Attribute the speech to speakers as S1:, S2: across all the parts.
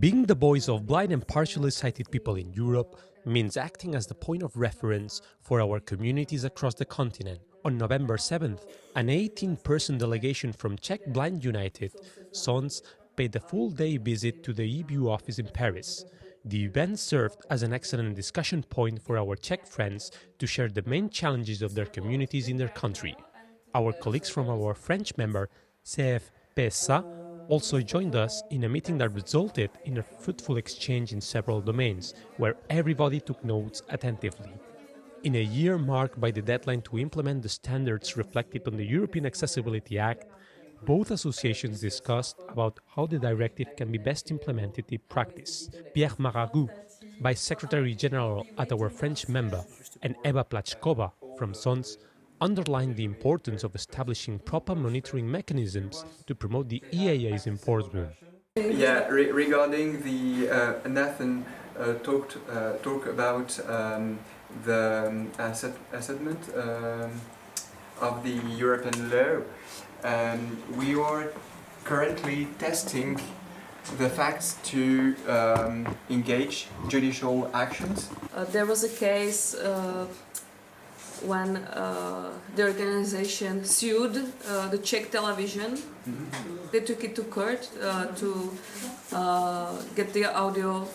S1: Being the voice of blind and partially sighted people in Europe means acting as the point of reference for our communities across the continent. On November 7th, an 18-person delegation from Czech Blind United, Sons, paid a full-day visit to the EBU office in Paris. The event served as an excellent discussion point for our Czech friends to share the main challenges of their communities in their country. Our colleagues from our French member, CFPSAA, also joined us in a meeting that resulted in a fruitful exchange in several domains, where everybody took notes attentively. In a year marked by the deadline to implement the standards reflected on the European Accessibility Act, both associations discussed about how the directive can be best implemented in practice. Pierre Maragou, Vice Secretary General at our French member, and Eva Plachkova from Sons, underlined the importance of establishing proper monitoring mechanisms to promote the EAA's enforcement.
S2: Yeah, regarding the Nathan talk about the assessment of the European law. We are currently testing the facts to engage judicial actions.
S3: There was a case when the organization sued the Czech television. They took it to court to get the audio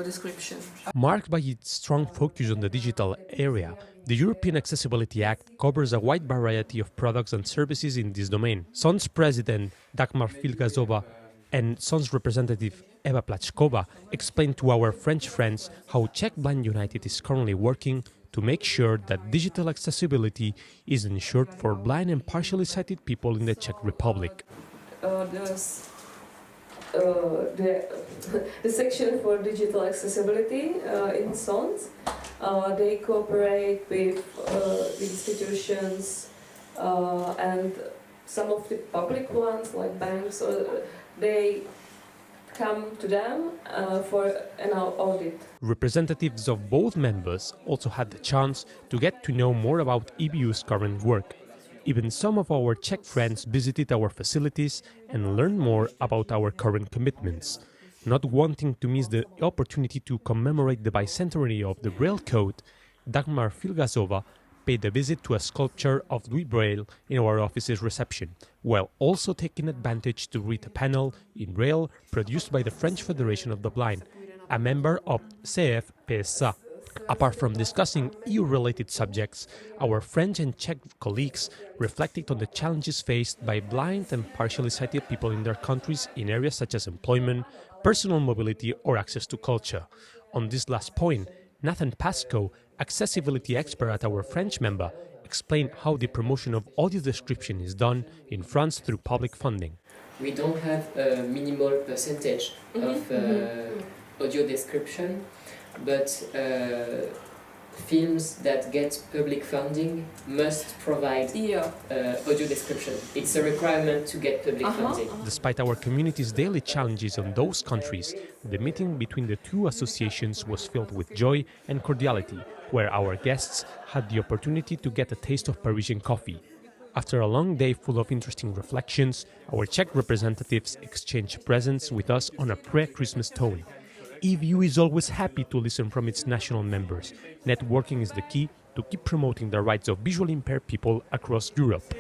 S3: description.
S1: Marked by its strong focus on the digital area, the European Accessibility Act covers a wide variety of products and services in this domain. Sons President Dagmar Filgazova and Sons representative Eva Plachkova explained to our French friends how Czech Blind United is currently working to make sure that digital accessibility is ensured for blind and partially sighted people in the Czech Republic.
S3: The section for digital accessibility in Sons, they cooperate with institutions and some of the public ones like banks, they come to them for an audit.
S1: Representatives of both members also had the chance to get to know more about EBU's current work. Even some of our Czech friends visited our facilities and learned more about our current commitments. Not wanting to miss the opportunity to commemorate the bicentenary of the Braille Code, Dagmar Filgazova paid a visit to a sculpture of Louis Braille in our office's reception, while also taking advantage to read a panel in Braille produced by the French Federation of the Blind, a member of CFPSAA. Apart from discussing EU-related subjects, our French and Czech colleagues reflected on the challenges faced by blind and partially sighted people in their countries in areas such as employment, personal mobility or access to culture. On this last point, Nathan Pascoe, accessibility expert at our French member, explained how the promotion of audio description is done in France through public funding.
S4: We don't have a minimal percentage of audio description, but films that get public funding must provide audio description. It's a requirement to get public funding.
S1: Despite our community's daily challenges in those countries, the meeting between the two associations was filled with joy and cordiality, where our guests had the opportunity to get a taste of Parisian coffee. After a long day full of interesting reflections, our Czech representatives exchanged presents with us on a pre-Christmas tone. EBU is always happy to listen from its national members. Networking is the key to keep promoting the rights of visually impaired people across Europe.